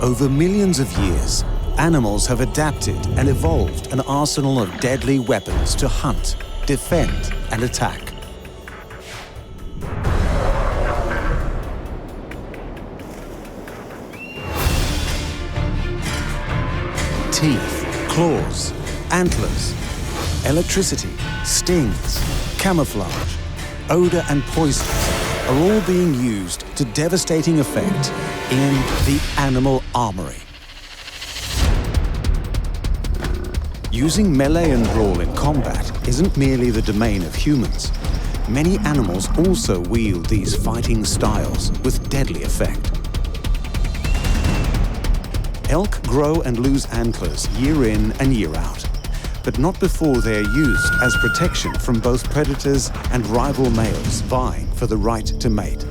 Over millions of years, animals have adapted and evolved an arsenal of deadly weapons to hunt, defend, and attack. Teeth, claws, antlers, electricity, stings, camouflage, odor, and poisons are all being used to devastating effect in the animal armory. Using melee and brawl in combat isn't merely the domain of humans. Many animals also wield these fighting styles with deadly effect. Elk grow and lose antlers year in and year out, but not before they are used as protection from both predators and rival males vying for the right to mate.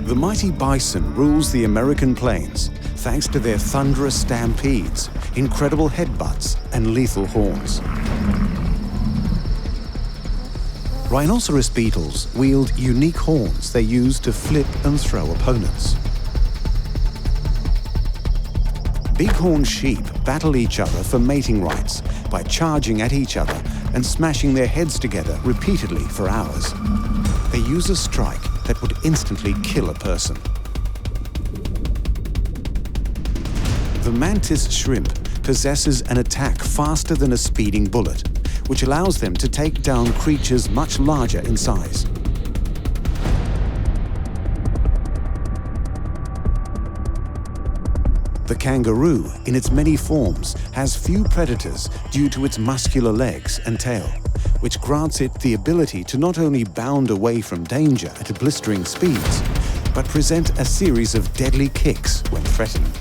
The mighty bison rules the American plains thanks to their thunderous stampedes, incredible headbutts, and lethal horns. Rhinoceros beetles wield unique horns they use to flip and throw opponents. Bighorn sheep battle each other for mating rights by charging at each other and smashing their heads together repeatedly for hours. They use a strike that would instantly kill a person. The mantis shrimp possesses an attack faster than a speeding bullet, which allows them to take down creatures much larger in size. The kangaroo, in its many forms, has few predators due to its muscular legs and tail, which grants it the ability to not only bound away from danger at blistering speeds, but present a series of deadly kicks when threatened.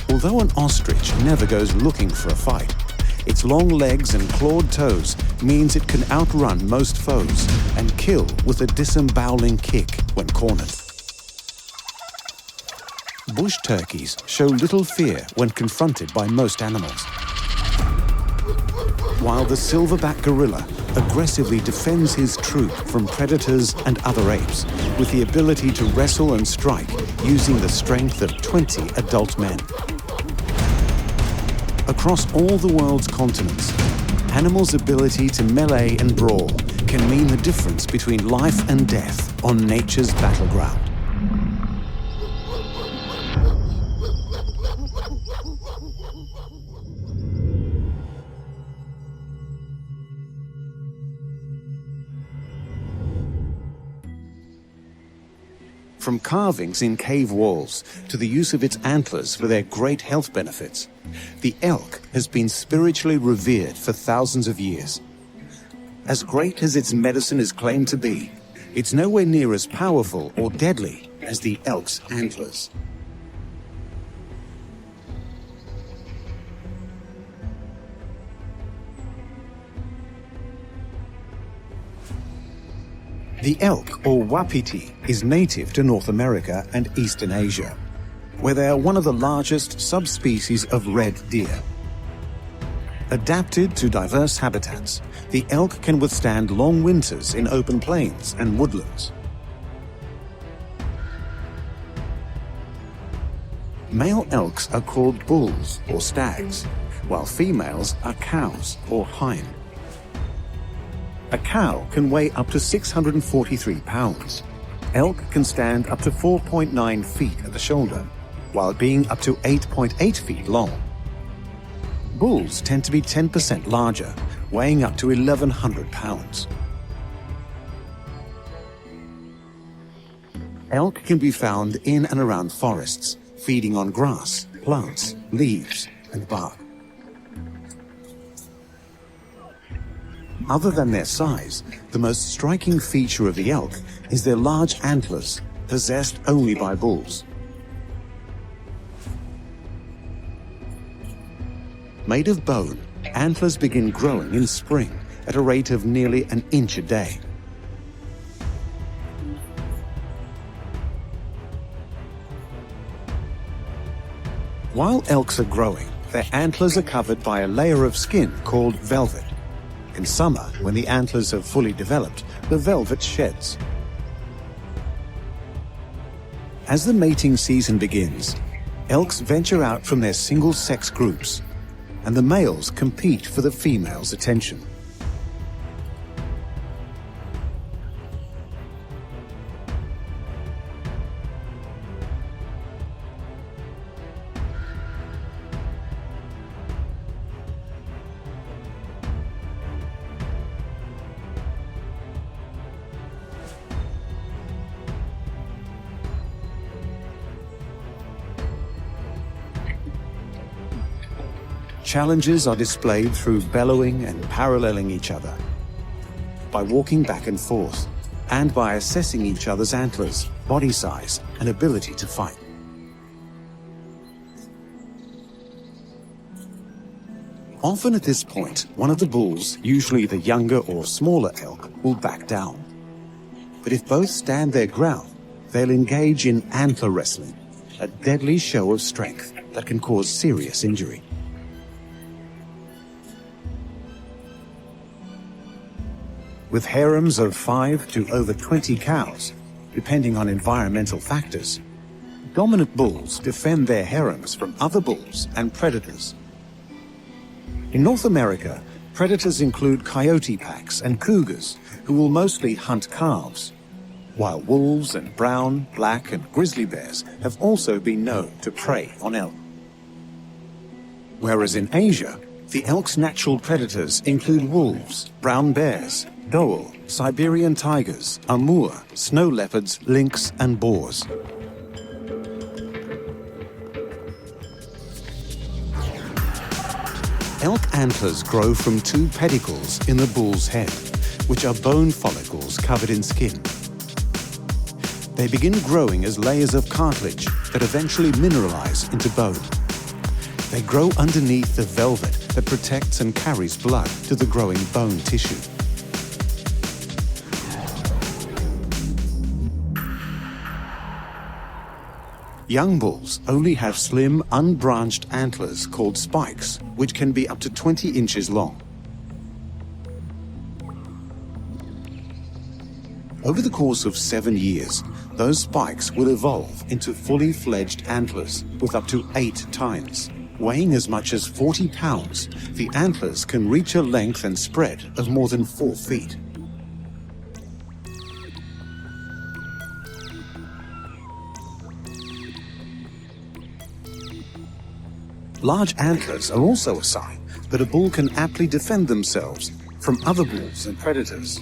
Although an ostrich never goes looking for a fight, its long legs and clawed toes means it can outrun most foes and kill with a disemboweling kick when cornered. Bush turkeys show little fear when confronted by most animals, while the silverback gorilla aggressively defends his troop from predators and other apes with the ability to wrestle and strike using the strength of 20 adult men. Across all the world's continents, animals' ability to melee and brawl can mean the difference between life and death on nature's battleground. From carvings in cave walls to the use of its antlers for their great health benefits, the elk has been spiritually revered for thousands of years. As great as its medicine is claimed to be, it's nowhere near as powerful or deadly as the elk's antlers. The elk, or wapiti, is native to North America and Eastern Asia, where they are one of the largest subspecies of red deer. Adapted to diverse habitats, the elk can withstand long winters in open plains and woodlands. Male elks are called bulls or stags, while females are cows or hind. A cow can weigh up to 643 pounds. Elk can stand up to 4.9 feet at the shoulder, while being up to 8.8 feet long. Bulls tend to be 10% larger, weighing up to 1,100 pounds. Elk can be found in and around forests, feeding on grass, plants, leaves, and bark. Other than their size, the most striking feature of the elk is their large antlers, possessed only by bulls. Made of bone, antlers begin growing in spring at a rate of nearly an inch a day. While elks are growing, their antlers are covered by a layer of skin called velvet. In summer, when the antlers have fully developed, the velvet sheds. As the mating season begins, elks venture out from their single-sex groups, and the males compete for the female's attention. Challenges are displayed through bellowing and paralleling each other, by walking back and forth, and by assessing each other's antlers, body size, and ability to fight. Often at this point, one of the bulls, usually the younger or smaller elk, will back down. But if both stand their ground, they'll engage in antler wrestling, a deadly show of strength that can cause serious injury. With harems of 5 to over 20 cows, depending on environmental factors, dominant bulls defend their harems from other bulls and predators. In North America, predators include coyote packs and cougars, who will mostly hunt calves, while wolves and brown, black, and grizzly bears have also been known to prey on elk. Whereas in Asia, the elk's natural predators include wolves, brown bears, dhowl, Siberian tigers, amur, snow leopards, lynx, and boars. Elk antlers grow from two pedicles in the bull's head, which are bone follicles covered in skin. They begin growing as layers of cartilage that eventually mineralize into bone. They grow underneath the velvet that protects and carries blood to the growing bone tissue. Young bulls only have slim, unbranched antlers called spikes, which can be up to 20 inches long. Over the course of 7 years, those spikes will evolve into fully fledged antlers with up to 8 tines. Weighing as much as 40 pounds, the antlers can reach a length and spread of more than 4 feet. Large antlers are also a sign that a bull can aptly defend themselves from other bulls and predators.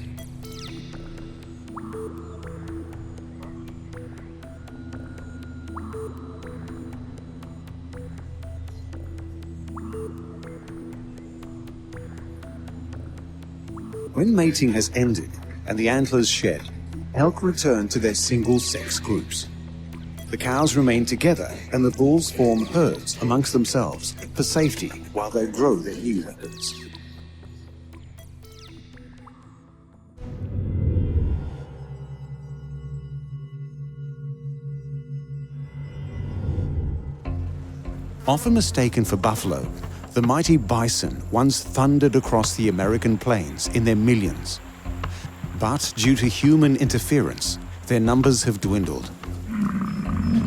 When mating has ended and the antlers shed, elk return to their single-sex groups. The cows remain together and the bulls form herds amongst themselves for safety while they grow their new weapons. Often mistaken for buffalo, the mighty bison once thundered across the American plains in their millions. But due to human interference, their numbers have dwindled.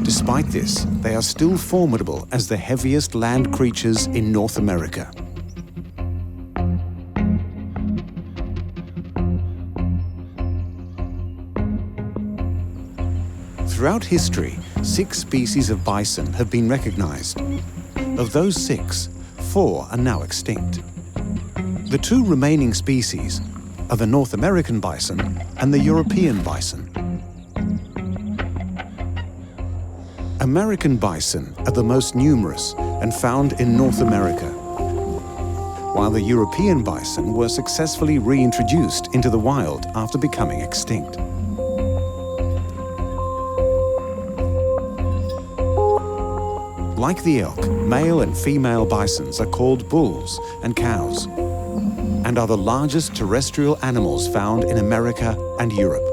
Despite this, they are still formidable as the heaviest land creatures in North America. Throughout history, 6 species of bison have been recognized. Of those 6, 4 are now extinct. The 2 remaining species are the North American bison and the European bison. American bison are the most numerous and found in North America, while the European bison were successfully reintroduced into the wild after becoming extinct. Like the elk, male and female bisons are called bulls and cows, and are the largest terrestrial animals found in America and Europe.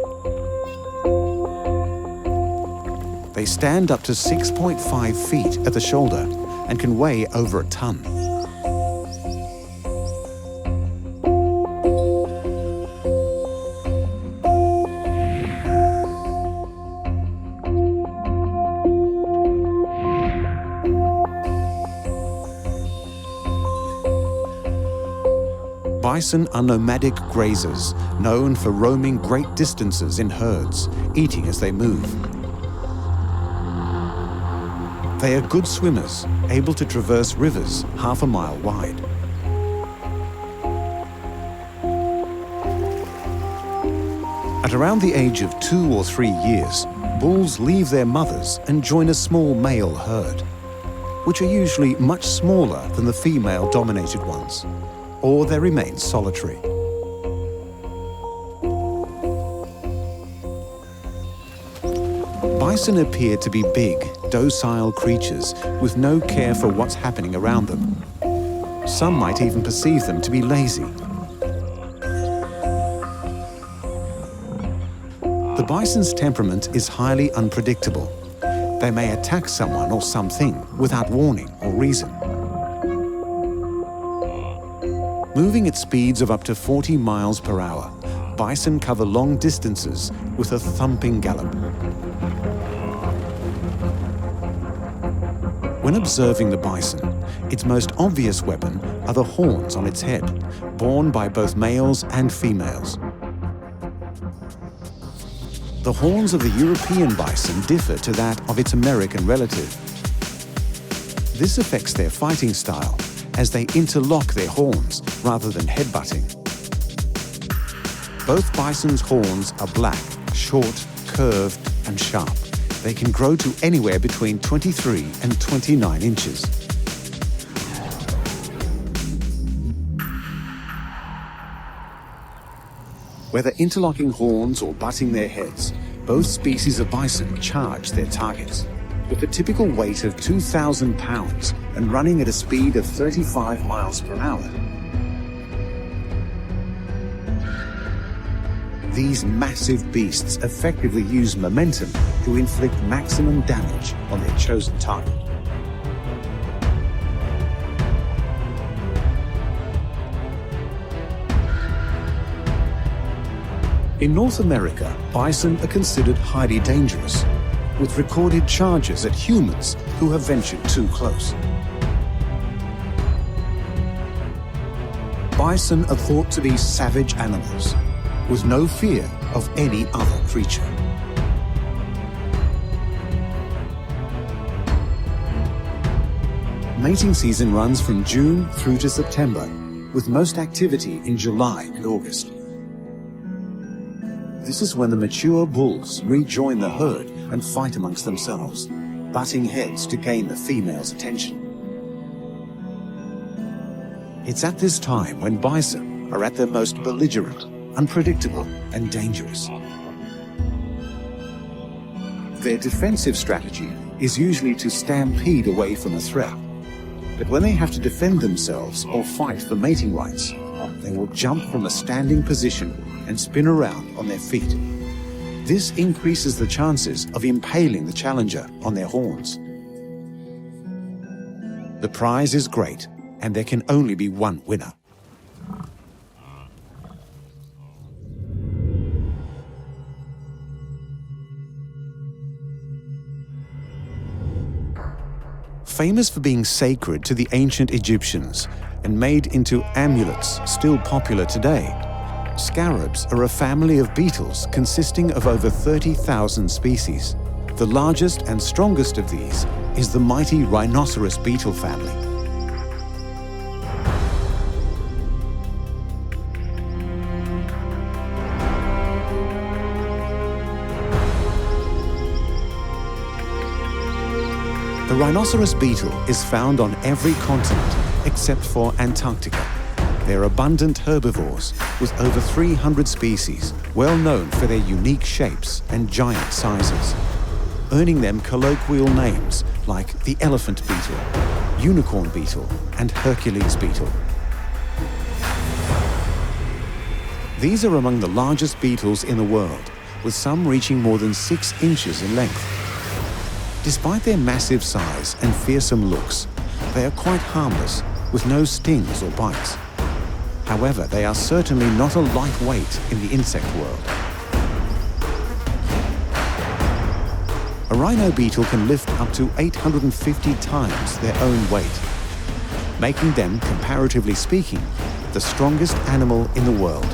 They stand up to 6.5 feet at the shoulder and can weigh over a ton. Bison are nomadic grazers, known for roaming great distances in herds, eating as they move. They are good swimmers, able to traverse rivers half a mile wide. At around the age of 2 or 3 years, bulls leave their mothers and join a small male herd, which are usually much smaller than the female-dominated ones, or they remain solitary. Bison appear to be big, docile creatures with no care for what's happening around them. Some might even perceive them to be lazy. The bison's temperament is highly unpredictable. They may attack someone or something without warning or reason. Moving at speeds of up to 40 miles per hour, bison cover long distances with a thumping gallop. When observing the bison, its most obvious weapon are the horns on its head, borne by both males and females. The horns of the European bison differ to that of its American relative. This affects their fighting style, as they interlock their horns rather than headbutting. Both bison's horns are black, short, curved, and sharp. They can grow to anywhere between 23 and 29 inches. Whether interlocking horns or butting their heads, both species of bison charge their targets. With a typical weight of 2,000 pounds and running at a speed of 35 miles per hour. These massive beasts effectively use momentum to inflict maximum damage on their chosen target. In North America, bison are considered highly dangerous, with recorded charges at humans who have ventured too close. Bison are thought to be savage animals, with no fear of any other creature. Mating season runs from June through to September, with most activity in July and August. This is when the mature bulls rejoin the herd and fight amongst themselves, butting heads to gain the female's attention. It's at this time when bison are at their most belligerent, unpredictable, and dangerous. Their defensive strategy is usually to stampede away from a threat. But when they have to defend themselves or fight for mating rights, they will jump from a standing position and spin around on their feet. This increases the chances of impaling the challenger on their horns. The prize is great, and there can only be one winner. Famous for being sacred to the ancient Egyptians and made into amulets still popular today, scarabs are a family of beetles consisting of over 30,000 species. The largest and strongest of these is the mighty rhinoceros beetle family. The rhinoceros beetle is found on every continent except for Antarctica. They're abundant herbivores with over 300 species, well known for their unique shapes and giant sizes, earning them colloquial names like the elephant beetle, unicorn beetle, and Hercules beetle. These are among the largest beetles in the world, with some reaching more than 6 inches in length. Despite their massive size and fearsome looks, they are quite harmless, with no stings or bites. However, they are certainly not a lightweight in the insect world. A rhino beetle can lift up to 850 times their own weight, making them, comparatively speaking, the the strongest animal in the world.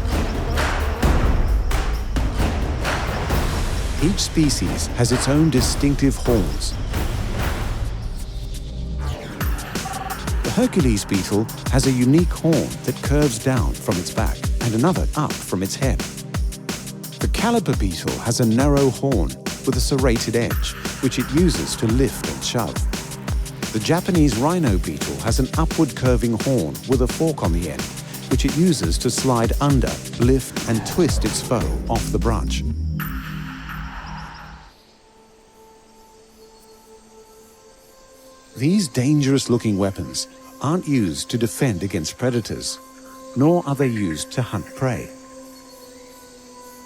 Each species has its own distinctive horns. The Hercules beetle has a unique horn that curves down from its back and another up from its head. The caliper beetle has a narrow horn with a serrated edge, which it uses to lift and shove. The Japanese rhino beetle has an upward curving horn with a fork on the end, which it uses to slide under, lift and twist its foe off the branch. These dangerous-looking weapons aren't used to defend against predators, nor are they used to hunt prey.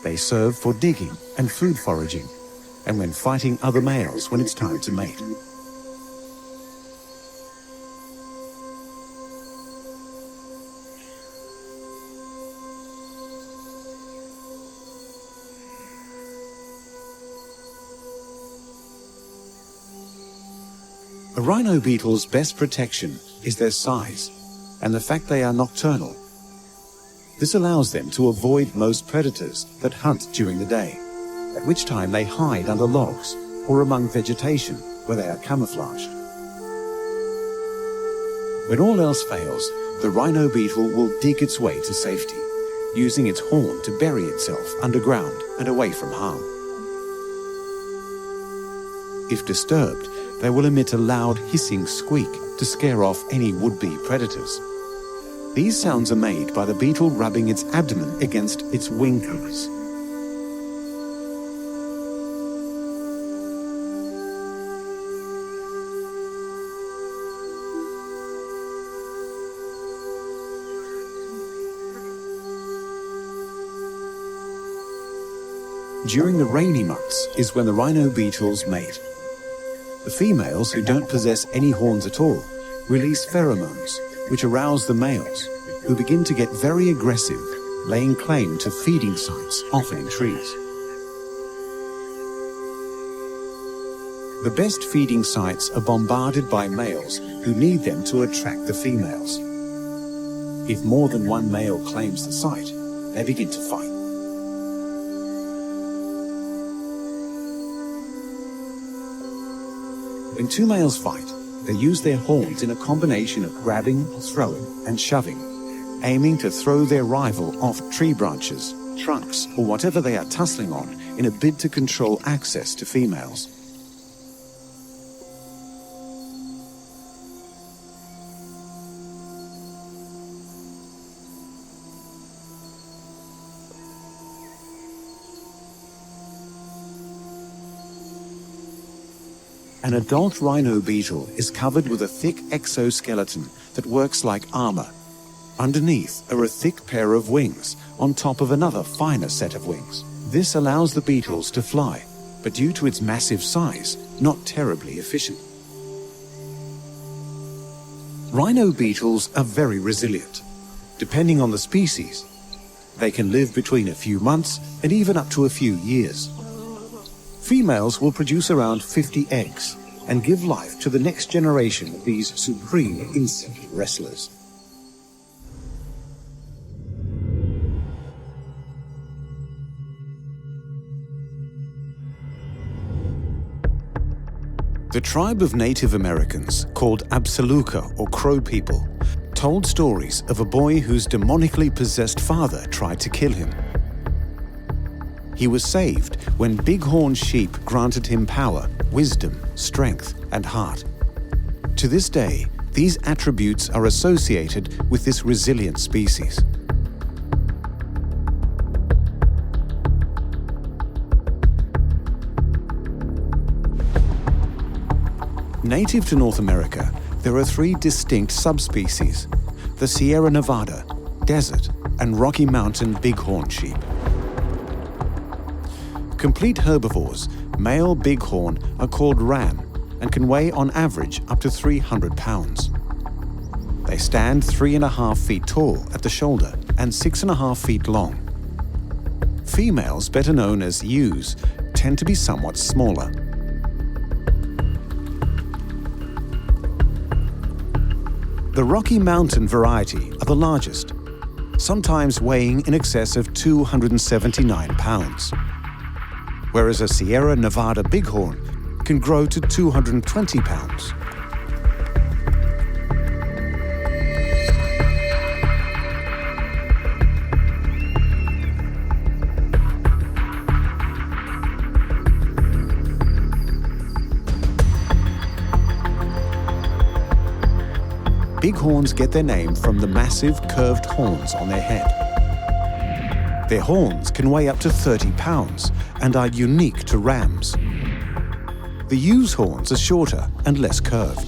They serve for digging and food foraging, and when fighting other males when it's time to mate. A rhino beetle's best protection is their size and the fact they are nocturnal. This allows them to avoid most predators that hunt during the day, at which time they hide under logs or among vegetation where they are camouflaged. When all else fails, the rhino beetle will dig its way to safety, using its horn to bury itself underground and away from harm. If disturbed, they will emit a loud hissing squeak to scare off any would-be predators. These sounds are made by the beetle rubbing its abdomen against its wing covers. During the rainy months is when the rhino beetles mate. The females, who don't possess any horns at all, release pheromones, which arouse the males, who begin to get very aggressive, laying claim to feeding sites, often in trees. The best feeding sites are bombarded by males who need them to attract the females. If more than one male claims the site, they begin to fight. When two males fight, they use their horns in a combination of grabbing, throwing, and shoving, aiming to throw their rival off tree branches, trunks, or whatever they are tussling on in a bid to control access to females. An adult rhino beetle is covered with a thick exoskeleton that works like armor. Underneath are a thick pair of wings on top of another finer set of wings. This allows the beetles to fly, but due to its massive size, not terribly efficient. Rhino beetles are very resilient. Depending on the species, they can live between a few months and even up to a few years. Females will produce around 50 eggs and give life to the next generation of these supreme insect wrestlers. The tribe of Native Americans, called Absaluka or Crow People, told stories of a boy whose demonically possessed father tried to kill him. He was saved when bighorn sheep granted him power, wisdom, strength, and heart. To this day, these attributes are associated with this resilient species. Native to North America, there are three distinct subspecies: the Sierra Nevada, desert, and Rocky Mountain bighorn sheep. Complete herbivores, male bighorn are called ram and can weigh on average up to 300 pounds. They stand 3.5 feet tall at the shoulder and 6.5 feet long. Females, better known as ewes, tend to be somewhat smaller. The Rocky Mountain variety are the largest. sometimes weighing in excess of 279 pounds, whereas a Sierra Nevada bighorn can grow to 220 pounds. Bighorns get their name from the massive curved horns on their head. Their horns can weigh up to 30 pounds and are unique to rams. The ewes' horns are shorter and less curved.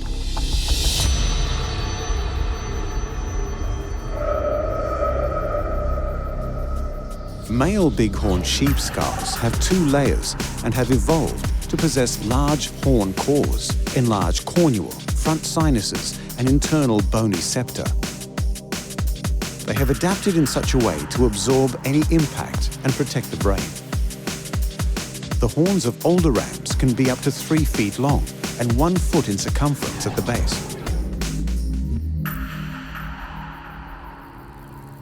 Male bighorn sheep skulls have 2 layers and have evolved to possess large horn cores, enlarged cornua, front sinuses, and internal bony septa. They have adapted in such a way to absorb any impact and protect the brain. The horns of older rams can be up to 3 feet long and 1 foot in circumference at the base.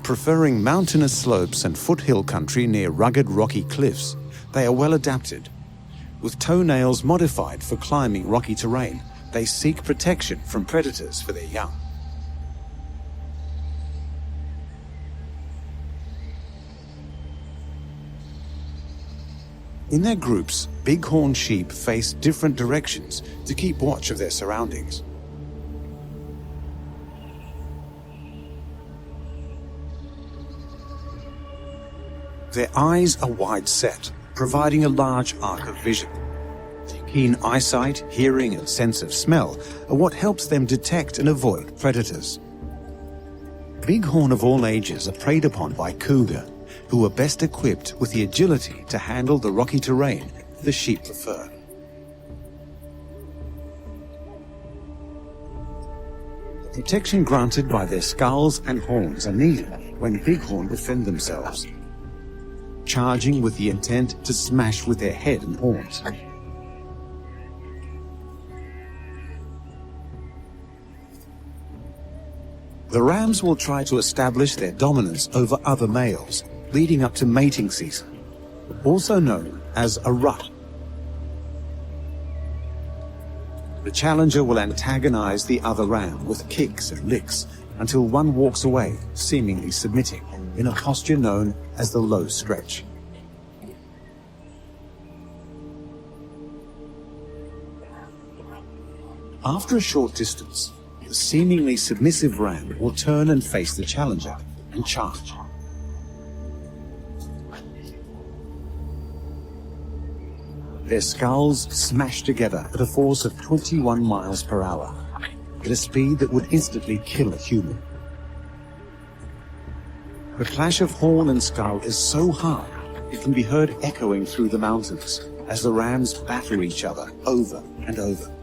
Preferring mountainous slopes and foothill country near rugged rocky cliffs, they are well adapted. With toenails modified for climbing rocky terrain, they seek protection from predators for their young. In their groups, bighorn sheep face different directions to keep watch of their surroundings. Their eyes are wide set, providing a large arc of vision. Keen eyesight, hearing, and sense of smell are what helps them detect and avoid predators. Bighorn of all ages are preyed upon by cougar, who are best equipped with the agility to handle the rocky terrain the sheep prefer. The protection granted by their skulls and horns are needed when bighorn defend themselves, charging with the intent to smash with their head and horns. The rams will try to establish their dominance over other males, leading up to mating season, also known as a rut. The challenger will antagonize the other ram with kicks and licks until one walks away, seemingly submitting, in a posture known as the low stretch. After a short distance, the seemingly submissive ram will turn and face the challenger and charge. Their skulls smash together at a force of 21 miles per hour, at a speed that would instantly kill a human. The clash of horn and skull is so hard it can be heard echoing through the mountains as the rams batter each other over and over.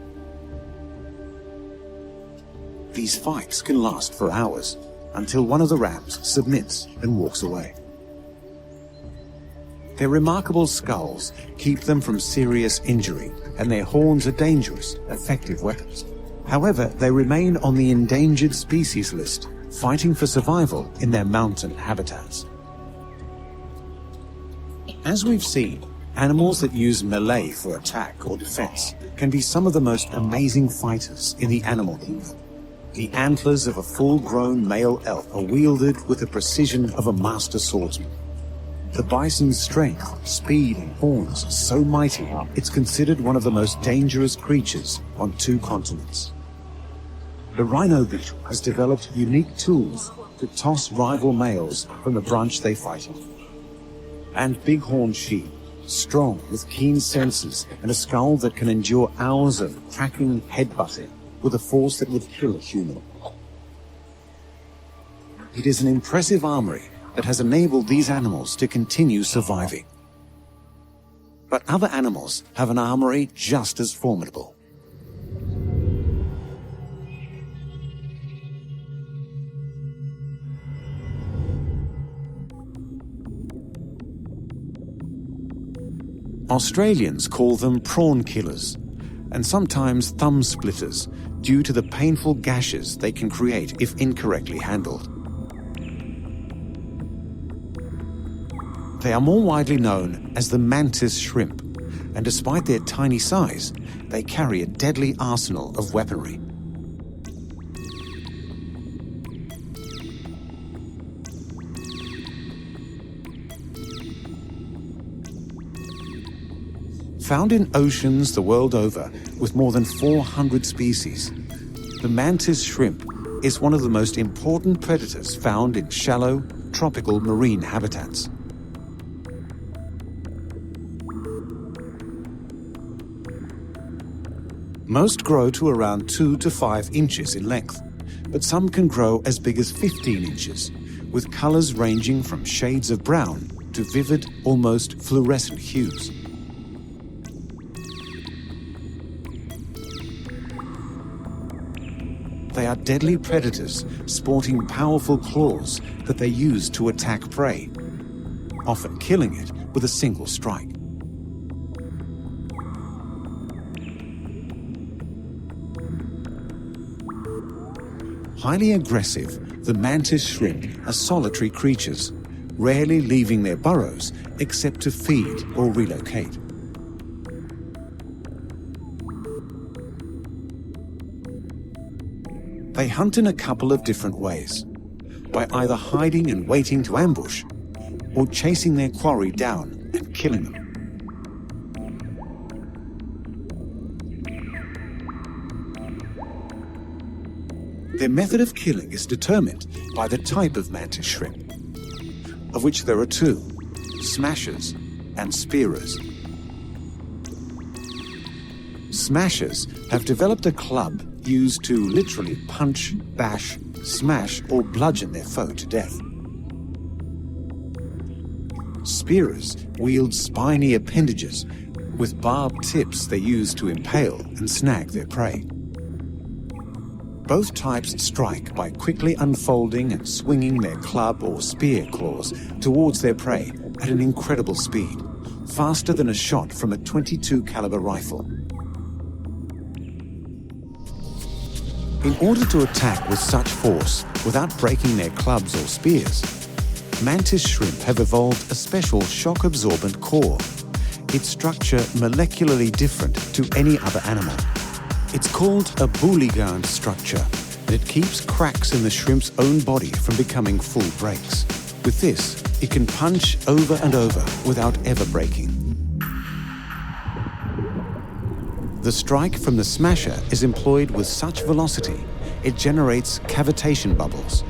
These fights can last for hours, until one of the rams submits and walks away. Their remarkable skulls keep them from serious injury, and their horns are dangerous, effective weapons. However, they remain on the endangered species list, fighting for survival in their mountain habitats. As we've seen, animals that use melee for attack or defense can be some of the most amazing fighters in the animal kingdom. The antlers of a full-grown male elk are wielded with the precision of a master swordsman. The bison's strength, speed, and horns are so mighty, it's considered one of the most dangerous creatures on 2 continents. The rhino beetle has developed unique tools to toss rival males from the branch they fight in. And bighorn sheep, strong with keen senses and a skull that can endure hours of cracking headbutting with a force that would kill a human. It is an impressive armory that has enabled these animals to continue surviving. But other animals have an armory just as formidable. Australians call them prawn killers, and sometimes thumb splitters, due to the painful gashes they can create if incorrectly handled. They are more widely known as the mantis shrimp, and despite their tiny size, they carry a deadly arsenal of weaponry. Found in oceans the world over, with more than 400 species, the mantis shrimp is one of the most important predators found in shallow, tropical marine habitats. Most grow to around 2 to 5 inches in length, but some can grow as big as 15 inches, with colors ranging from shades of brown to vivid, almost fluorescent hues. They are deadly predators, sporting powerful claws that they use to attack prey, often killing it with a single strike. Highly aggressive, the mantis shrimp are solitary creatures, rarely leaving their burrows except to feed or relocate. They hunt in a couple of different ways, by either hiding and waiting to ambush, or chasing their quarry down and killing them. Their method of killing is determined by the type of mantis shrimp, of which there are two: smashers and spearers. Smashers have developed a club used to literally punch, bash, smash, or bludgeon their foe to death. Spearers wield spiny appendages with barbed tips they use to impale and snag their prey. Both types strike by quickly unfolding and swinging their club or spear claws towards their prey at an incredible speed, faster than a shot from a .22 caliber rifle. In order to attack with such force without breaking their clubs or spears, mantis shrimp have evolved a special shock-absorbent core, its structure molecularly different to any other animal. It's called a Bouligand structure, and it keeps cracks in the shrimp's own body from becoming full breaks. With this, it can punch over and over without ever breaking. The strike from the smasher is employed with such velocity, it generates cavitation bubbles.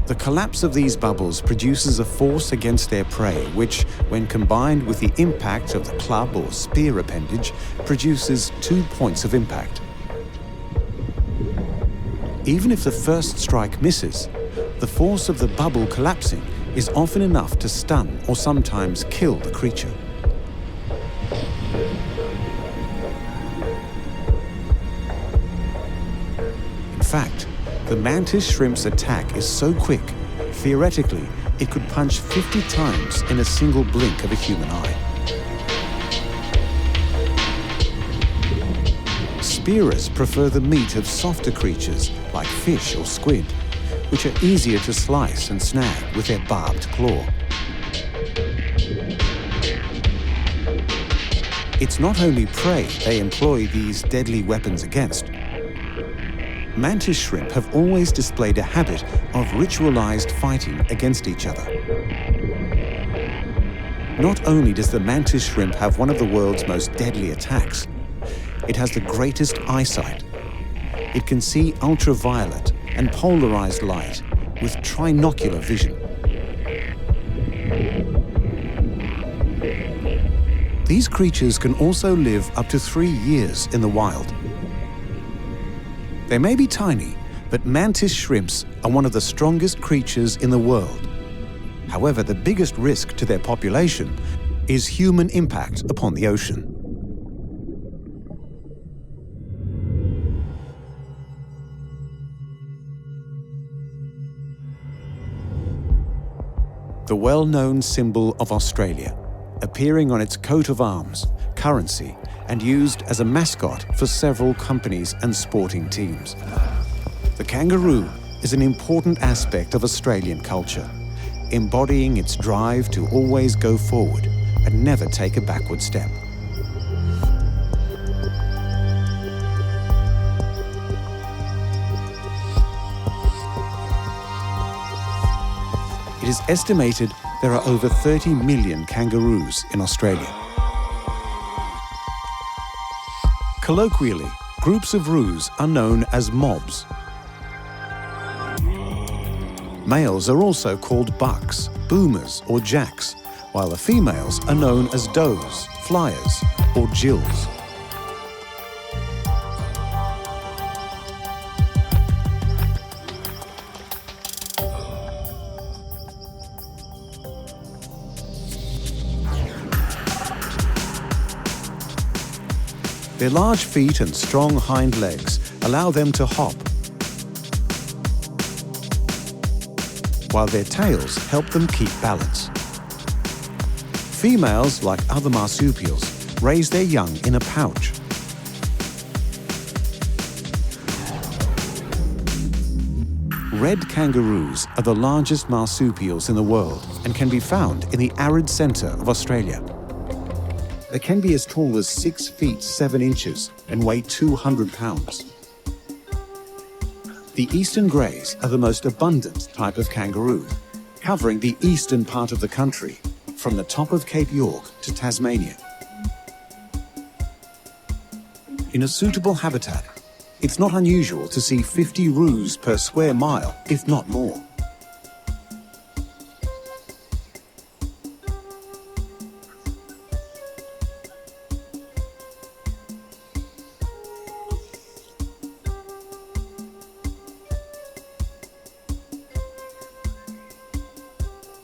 The collapse of these bubbles produces a force against their prey, which, when combined with the impact of the club or spear appendage, produces 2 points of impact. Even if the first strike misses, the force of the bubble collapsing is often enough to stun or sometimes kill the creature. In fact, the mantis shrimp's attack is so quick, theoretically, it could punch 50 times in a single blink of a human eye. Spearers prefer the meat of softer creatures like fish or squid, which are easier to slice and snag with their barbed claw. It's not only prey they employ these deadly weapons against. Mantis shrimp have always displayed a habit of ritualized fighting against each other. Not only does the mantis shrimp have one of the world's most deadly attacks, it has the greatest eyesight. It can see ultraviolet and polarized light with trinocular vision. These creatures can also live up to 3 years in the wild. They may be tiny, but mantis shrimps are one of the strongest creatures in the world. However, the biggest risk to their population is human impact upon the ocean. The well-known symbol of Australia, appearing on its coat of arms, currency, and used as a mascot for several companies and sporting teams. The kangaroo is an important aspect of Australian culture, embodying its drive to always go forward and never take a backward step. It is estimated there are over 30 million kangaroos in Australia. Colloquially, groups of roos are known as mobs. Males are also called bucks, boomers or jacks, while the females are known as does, flyers or jills. Their large feet and strong hind legs allow them to hop, while their tails help them keep balance. Females, like other marsupials, raise their young in a pouch. Red kangaroos are the largest marsupials in the world and can be found in the arid centre of Australia. They can be as tall as 6 feet 7 inches and weigh 200 pounds. The eastern greys are the most abundant type of kangaroo, covering the eastern part of the country, from the top of Cape York to Tasmania. In a suitable habitat, it's not unusual to see 50 roos per square mile, if not more.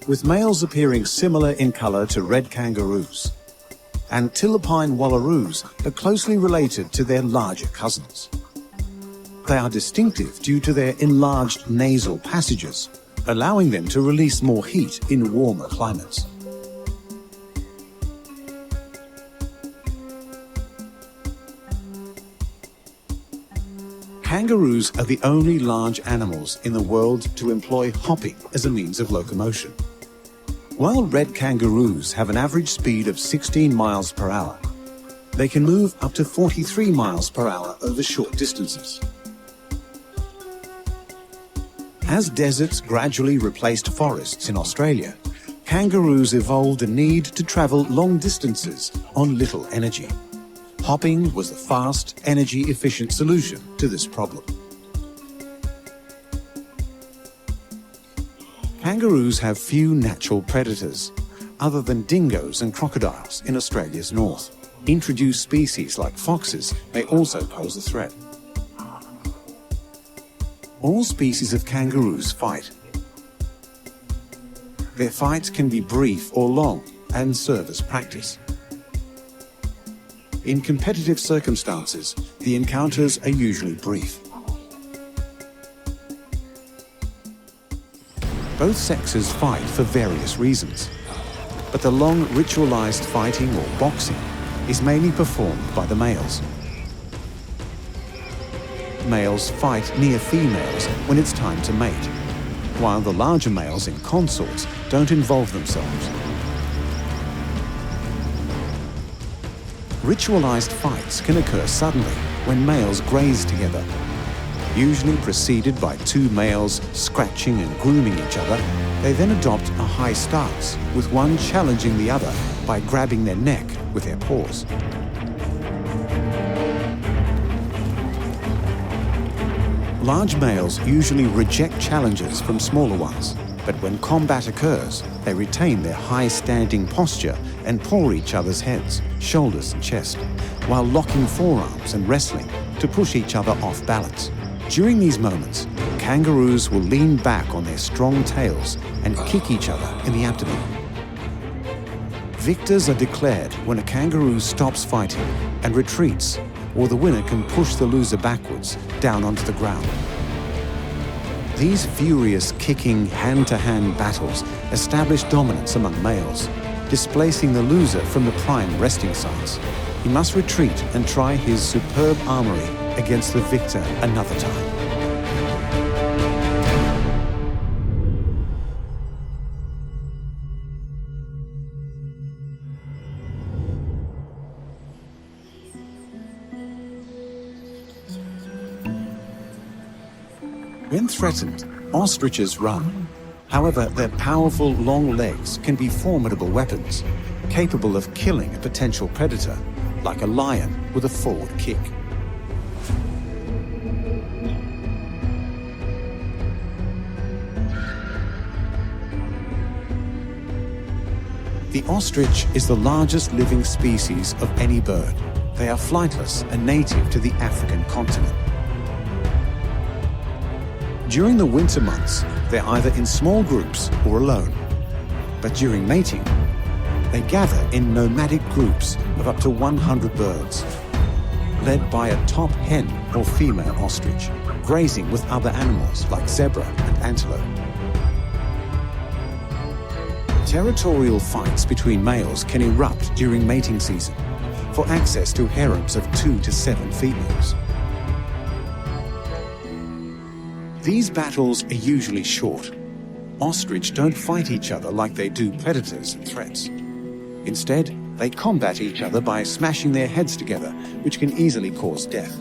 With males appearing similar in colour to red kangaroos. And Tilapine wallaroos are closely related to their larger cousins. They are distinctive due to their enlarged nasal passages, allowing them to release more heat in warmer climates. Kangaroos are the only large animals in the world to employ hopping as a means of locomotion. While red kangaroos have an average speed of 16 miles per hour, they can move up to 43 miles per hour over short distances. As deserts gradually replaced forests in Australia, kangaroos evolved a need to travel long distances on little energy. Hopping was the fast, energy-efficient solution to this problem. Kangaroos have few natural predators, other than dingoes and crocodiles in Australia's north. Introduced species like foxes may also pose a threat. All species of kangaroos fight. Their fights can be brief or long and serve as practice. In competitive circumstances, the encounters are usually brief. Both sexes fight for various reasons, but the long ritualized fighting or boxing is mainly performed by the males. Males fight near females when it's time to mate, while the larger males in consorts don't involve themselves. Ritualized fights can occur suddenly when males graze together, usually preceded by two males scratching and grooming each other. They then adopt a high stance, with one challenging the other by grabbing their neck with their paws. Large males usually reject challenges from smaller ones, but when combat occurs, they retain their high-standing posture and paw each other's heads, shoulders and chest, while locking forearms and wrestling to push each other off balance. During these moments, kangaroos will lean back on their strong tails and kick each other in the abdomen. Victors are declared when a kangaroo stops fighting and retreats, or the winner can push the loser backwards down onto the ground. These furious kicking hand-to-hand battles establish dominance among males, displacing the loser from the prime resting sites. He must retreat and try his superb armory against the victor another time. When threatened, ostriches run. However, their powerful long legs can be formidable weapons, capable of killing a potential predator, like a lion with a forward kick. The ostrich is the largest living species of any bird. They are flightless and native to the African continent. During the winter months, they're either in small groups or alone. But during mating, they gather in nomadic groups of up to 100 birds, led by a top hen or female ostrich, grazing with other animals like zebra and antelope. Territorial fights between males can erupt during mating season for access to harems of 2 to 7 females. These battles are usually short. Ostrich don't fight each other like they do predators and threats. Instead, they combat each other by smashing their heads together, which can easily cause death.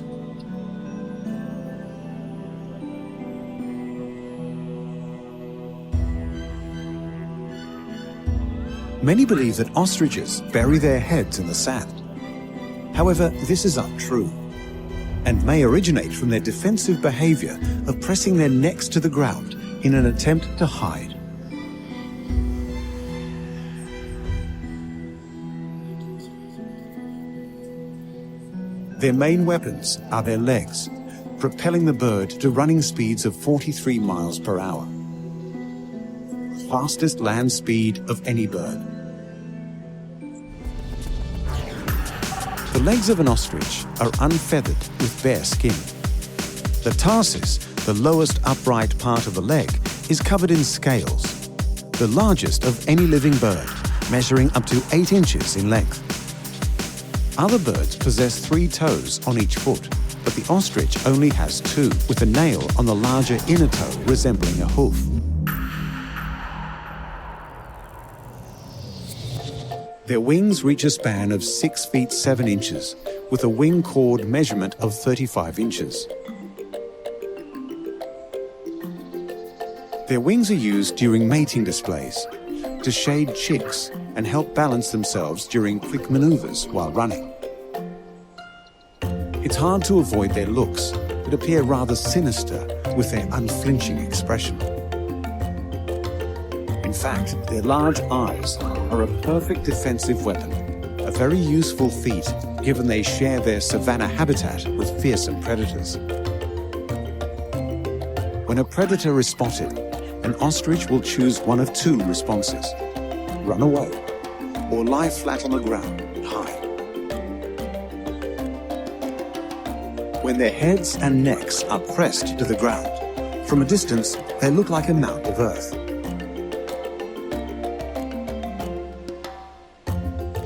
Many believe that ostriches bury their heads in the sand. However, this is untrue, and may originate from their defensive behavior of pressing their necks to the ground in an attempt to hide. Their main weapons are their legs, propelling the bird to running speeds of 43 miles per hour. Fastest land speed of any bird. The legs of an ostrich are unfeathered with bare skin. The tarsus, the lowest upright part of the leg, is covered in scales, the largest of any living bird, measuring up to 8 inches in length. Other birds possess 3 toes on each foot, but the ostrich only has 2, with a nail on the larger inner toe resembling a hoof. Their wings reach a span of 6 feet 7 inches, with a wing chord measurement of 35 inches. Their wings are used during mating displays, to shade chicks and help balance themselves during quick maneuvers while running. It's hard to avoid their looks, that appear rather sinister with their unflinching expression. In fact, their large eyes are a perfect defensive weapon, a very useful feat given they share their savanna habitat with fearsome predators. When a predator is spotted, an ostrich will choose one of 2 responses: run away or lie flat on the ground and hide. When their heads and necks are pressed to the ground, from a distance they look like a mound of earth.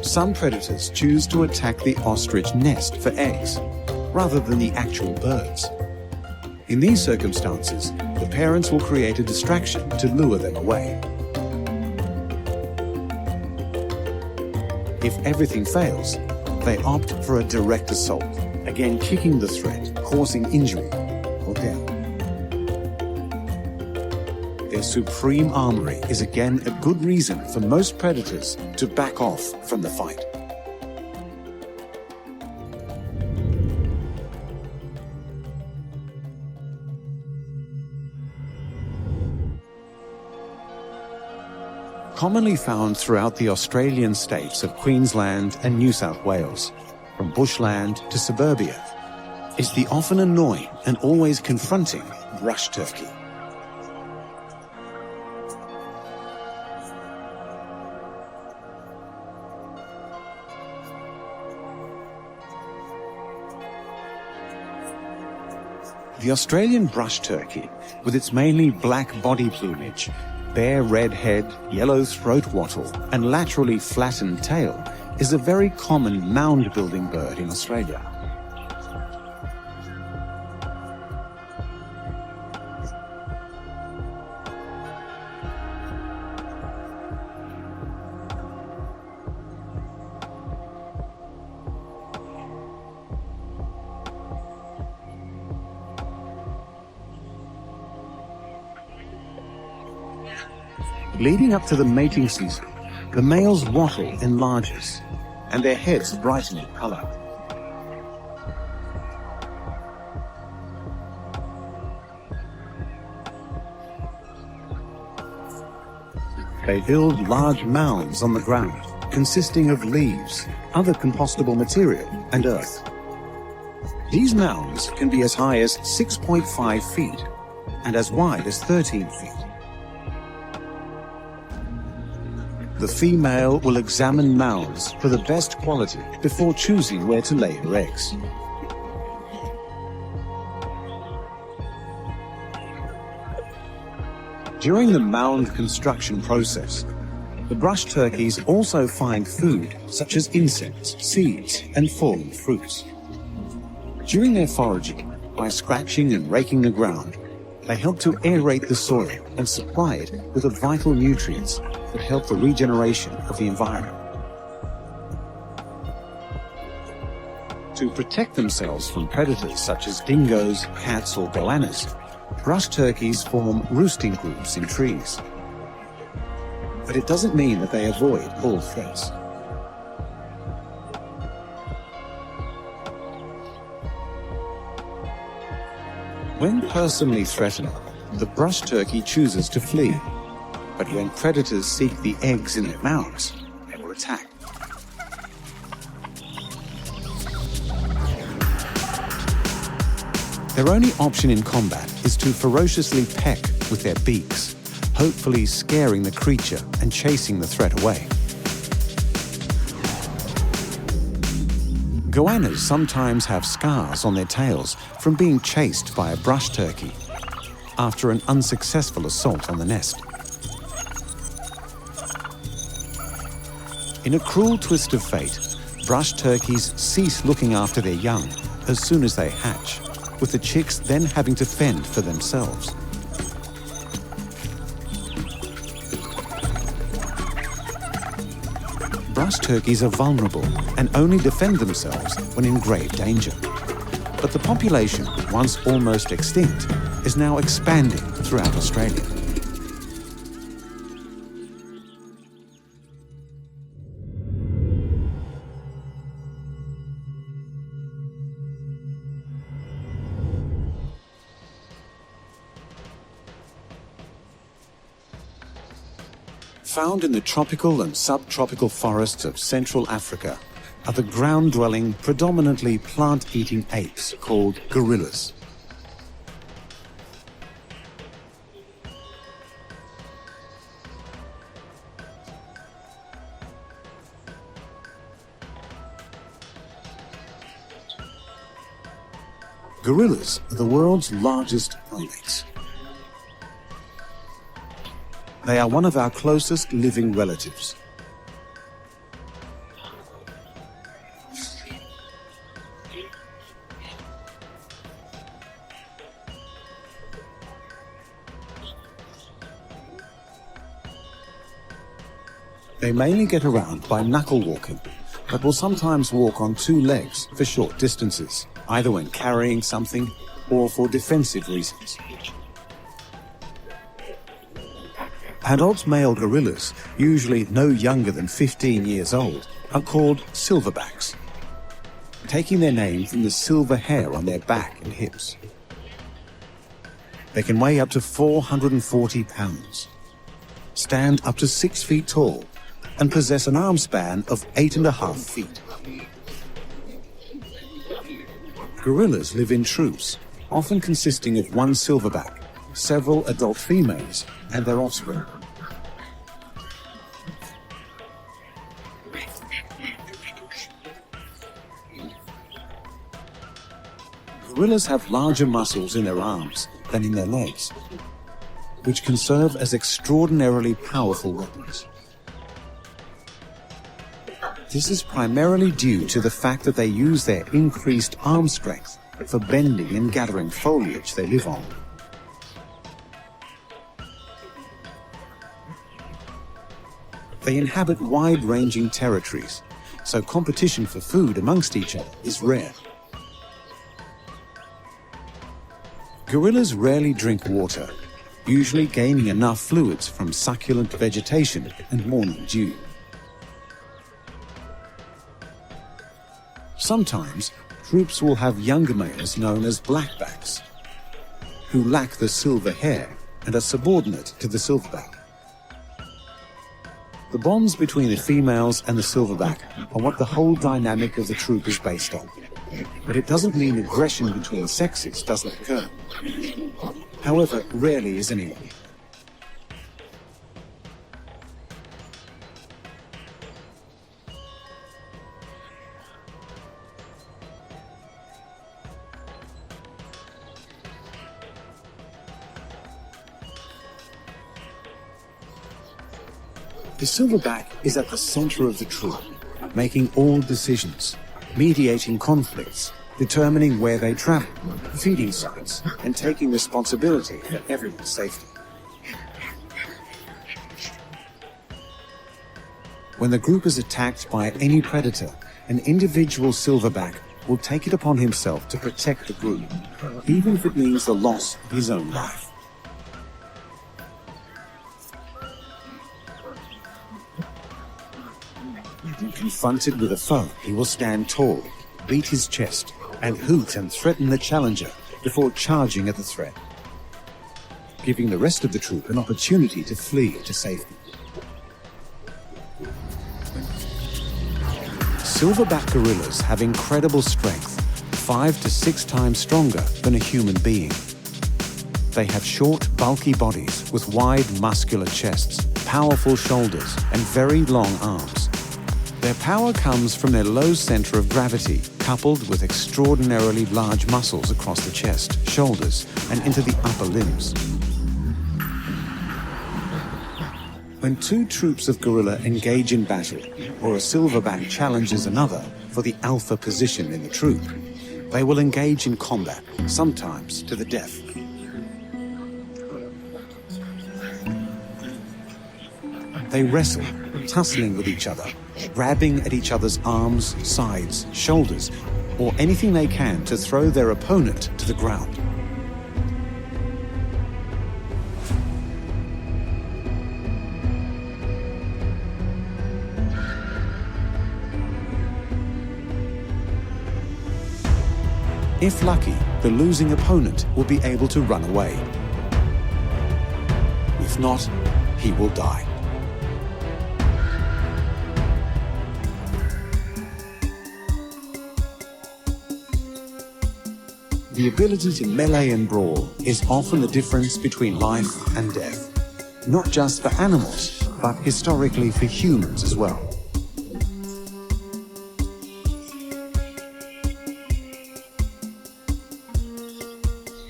Some predators choose to attack the ostrich nest for eggs, rather than the actual birds. In these circumstances, the parents will create a distraction to lure them away. If everything fails, they opt for a direct assault, again kicking the threat, causing injury or death. Their supreme armory is again a good reason for most predators to back off from the fight. Commonly found throughout the Australian states of Queensland and New South Wales, from bushland to suburbia, is the often annoying and always confronting brush turkey. The Australian brush turkey, with its mainly black body plumage, bare red head, yellow throat wattle, and laterally flattened tail, is a very common mound-building bird in Australia. Leading up to the mating season, the male's wattle enlarges and their heads brighten in color. They build large mounds on the ground, consisting of leaves, other compostable material, and earth. These mounds can be as high as 6.5 feet and as wide as 13 feet. The female will examine mounds for the best quality before choosing where to lay her eggs. During the mound construction process, the brush turkeys also find food such as insects, seeds, and fallen fruits. During their foraging, by scratching and raking the ground, they help to aerate the soil and supply it with the vital nutrients that help the regeneration of the environment. To protect themselves from predators such as dingoes, cats, or goannas, brush turkeys form roosting groups in trees. But it doesn't mean that they avoid all threats. When personally threatened, the brush turkey chooses to flee. But when predators seek the eggs in their mounds, they will attack. Their only option in combat is to ferociously peck with their beaks, hopefully scaring the creature and chasing the threat away. Goannas sometimes have scars on their tails from being chased by a brush turkey after an unsuccessful assault on the nest. In a cruel twist of fate, brush turkeys cease looking after their young as soon as they hatch, with the chicks then having to fend for themselves. Brush turkeys are vulnerable and only defend themselves when in grave danger. But the population, once almost extinct, is now expanding throughout Australia. Found in the tropical and subtropical forests of Central Africa are the ground-dwelling, predominantly plant-eating apes called gorillas. Gorillas are the world's largest primates. They are one of our closest living relatives. They mainly get around by knuckle walking, but will sometimes walk on two legs for short distances, either when carrying something or for defensive reasons. Adult male gorillas, usually no younger than 15 years old, are called silverbacks, taking their name from the silver hair on their back and hips. They can weigh up to 440 pounds, stand up to 6 feet tall, and possess an arm span of 8.5 feet. Gorillas live in troops, often consisting of one silverback, several adult females, and their offspring. Gorillas have larger muscles in their arms than in their legs, which can serve as extraordinarily powerful weapons. This is primarily due to the fact that they use their increased arm strength for bending and gathering foliage they live on. They inhabit wide-ranging territories, so competition for food amongst each other is rare. Gorillas rarely drink water, usually gaining enough fluids from succulent vegetation and morning dew. Sometimes, troops will have younger males known as blackbacks, who lack the silver hair and are subordinate to the silverback. The bonds between the females and the silverback are what the whole dynamic of the troop is based on. But it doesn't mean aggression between sexes doesn't occur. However, rarely is anyone. The silverback is at the center of the troop, making all decisions, mediating conflicts, determining where they travel, feeding sites, and taking responsibility for everyone's safety. When the group is attacked by any predator, an individual silverback will take it upon himself to protect the group, even if it means the loss of his own life. Confronted with a foe, he will stand tall, beat his chest, and hoot and threaten the challenger before charging at the threat, giving the rest of the troop an opportunity to flee to safety. Silverback gorillas have incredible strength, 5 to 6 times stronger than a human being. They have short, bulky bodies with wide, muscular chests, powerful shoulders, and very long arms. Their power comes from their low center of gravity, coupled with extraordinarily large muscles across the chest, shoulders, and into the upper limbs. When 2 troops of gorilla engage in battle, or a silverback challenges another for the alpha position in the troop, they will engage in combat, sometimes to the death. They wrestle, tussling with each other, grabbing at each other's arms, sides, shoulders, or anything they can to throw their opponent to the ground. If lucky, the losing opponent will be able to run away. If not, he will die. The ability to melee and brawl is often the difference between life and death, not just for animals, but historically for humans as well.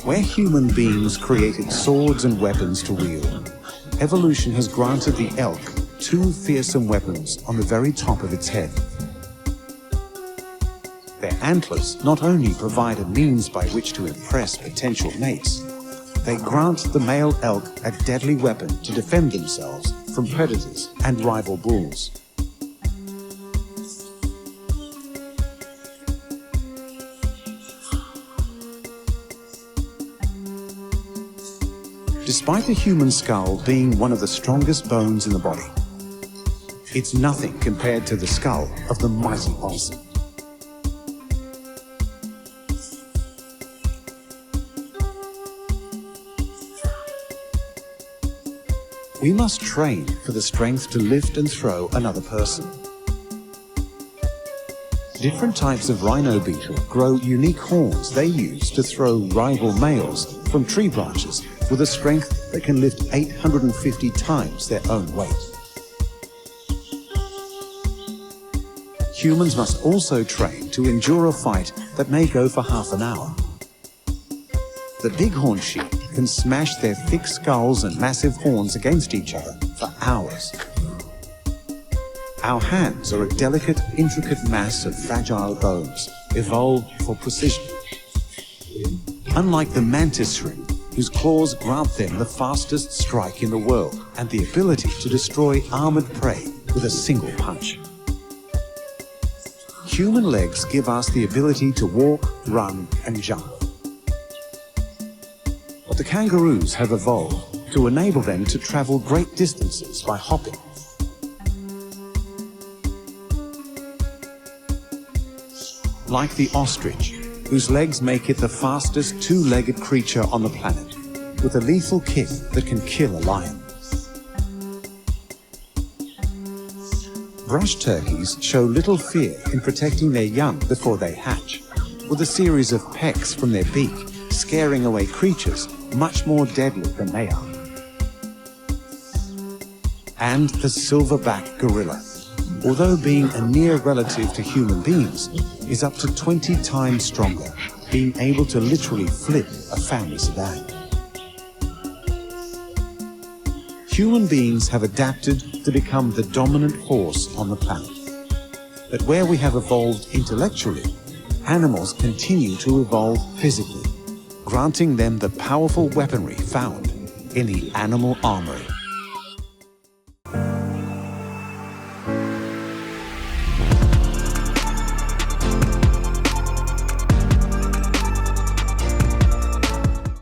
Where human beings created swords and weapons to wield, evolution has granted the elk 2 fearsome weapons on the very top of its head. Their antlers not only provide a means by which to impress potential mates, they grant the male elk a deadly weapon to defend themselves from predators and rival bulls. Despite the human skull being one of the strongest bones in the body, it's nothing compared to the skull of the mighty bison. We must train for the strength to lift and throw another person. Different types of rhino beetle grow unique horns they use to throw rival males from tree branches with a strength that can lift 850 times their own weight. Humans must also train to endure a fight that may go for half an hour. The bighorn sheep can smash their thick skulls and massive horns against each other for hours. Our hands are a delicate, intricate mass of fragile bones, evolved for precision. Unlike the mantis shrimp, whose claws grant them the fastest strike in the world and the ability to destroy armored prey with a single punch. Human legs give us the ability to walk, run, and jump. But the kangaroos have evolved to enable them to travel great distances by hopping. Like the ostrich, whose legs make it the fastest two-legged creature on the planet, with a lethal kick that can kill a lion. Brush turkeys show little fear in protecting their young before they hatch, with a series of pecks from their beak scaring away creatures much more deadly than they are. And the silverback gorilla, although being a near relative to human beings, is up to 20 times stronger, being able to literally flip a family sedan. Human beings have adapted to become the dominant force on the planet. But where we have evolved intellectually, animals continue to evolve physically, granting them the powerful weaponry found in the animal armory.